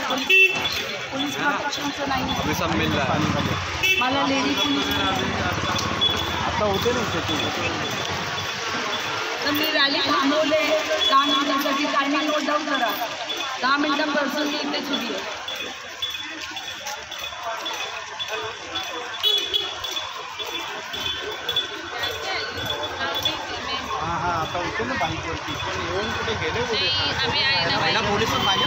Police प्रोटेक्शनचं नाही मला lady police आता होते ना तर मी रॅली थांबवले 10 मिनिटांसाठी. टायमिंग नोट डाऊन करा. 10 मिनिटांपासून मी इथेच उभी आहे. आता होते ना बाईकवरती पण येऊन कुठे गेले महिला पोलीस पण पाहिजे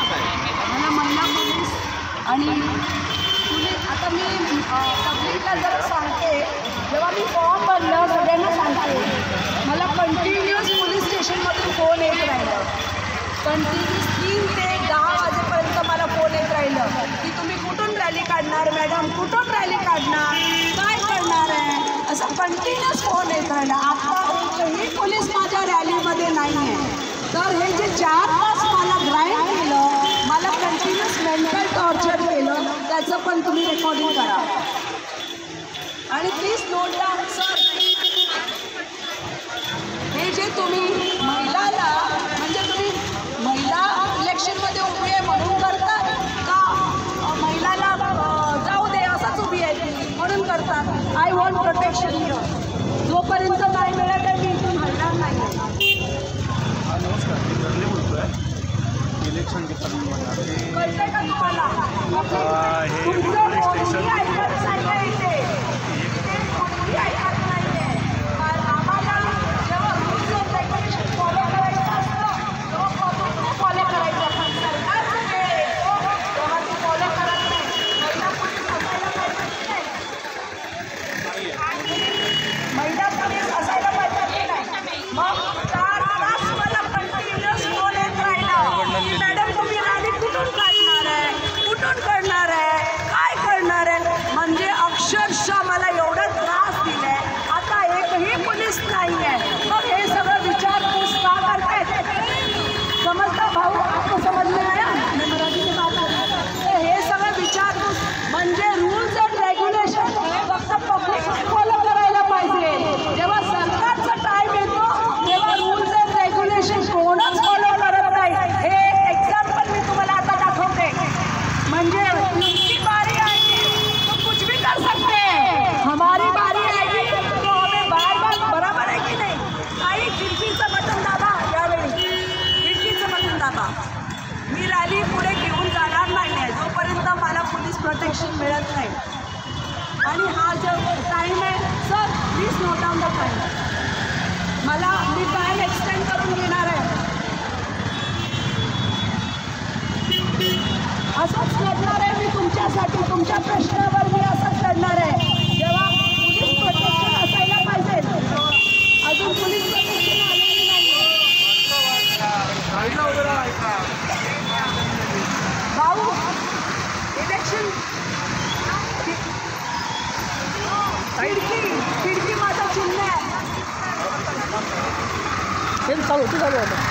मला महिला पोलीस आणि पोलीस. आता मी पब्लिकला जरा सांगते, जेव्हा मी फॉर्म भरलं सगळ्यांना सांगते, मला कंटिन्युअस पोलीस स्टेशनमधून फोन येत राहिलं. कंटिन्युअस 3 ते 10 वाजेपर्यंत मला फोन येत राहिलं की तुम्ही कुठून रॅली काढणार मॅडम, कुठून रॅली काढणार, काय करणार आहे, असं कंटिन्युअस फोन येत राहिला. आता एकही पोलीस माझ्या रॅलीमध्ये नाही आहे. तर हे जे 4 तास मला ग्राइंड केलं, मला कंटिन्युअस मेंटल टॉर्चर केलं, त्याचं पण तुम्ही रेकॉर्डिंग करा. आणि प्लीज नोट डाऊन सर, हे जे तुम्ही महिलाला म्हणजे तुम्ही महिला इलेक्शनमध्ये उभी आहे म्हणून करतात का महिलाला जाऊ दे असंच उभी आहे म्हणून करतात. I want protection here. जोपर्यंत नाही मिळत आहे मी इथून हलणार नाही. नमस्कार, मी गरले बोलतो आहे. इलेक्शन डिपार्टमेंट कळतंय का तुम्हाला? हे पोलीस स्टेशन अक्षरशः मला एवढा त्रास दिलाय. आता एकही पोलीस नाही आहे. मग हे सगळं विचारपूस का करतायत? समजता भाऊ? आपको समज में आया? मैं मराठी में बात करते. तर हे सगळं विचारपूस म्हणजे रूल्स अँड रेग्युलेशन फक्त पब्लिक फॉलो करायला पाहिजे. जेव्हा सरकारचा टाईम येतो तेव्हा रूल्स अँड रेग्युलेशन कोणच फॉलो करत नाही. हे एक्झाम्पल मी तुम्हाला आता दाखवते. म्हणजे तुमची बारी आएगी तो कुछ भी कर सकते हैं, हमारी बारी आएगी तो हमें बार बराबर है की नाही. काही खिडकीचं बटन दाबा, यावेळी खिडकीचं बटन दाबा. मी रॅली पुढे घेऊन जाणार नाही आहे जोपर्यंत मला पोलीस प्रोटेक्शन मिळत नाही. आणि हा जो टाईम आहे sir, please note down the time. मला मी टाईम एक्सटेंड करून घेणार आहे. असंच लढणार आहे मी तुमच्यासाठी. तुमच्या प्रश्नावर मी असंच लढणार आहे. जेव्हा पोलीस प्रोटेक्शन असायला पाहिजे, अजून पोलीस प्रोटेक्शन आलेली नाही. भाऊ इलेक्शन खिडकी माझं चिन्ह आहे. चालू होतं.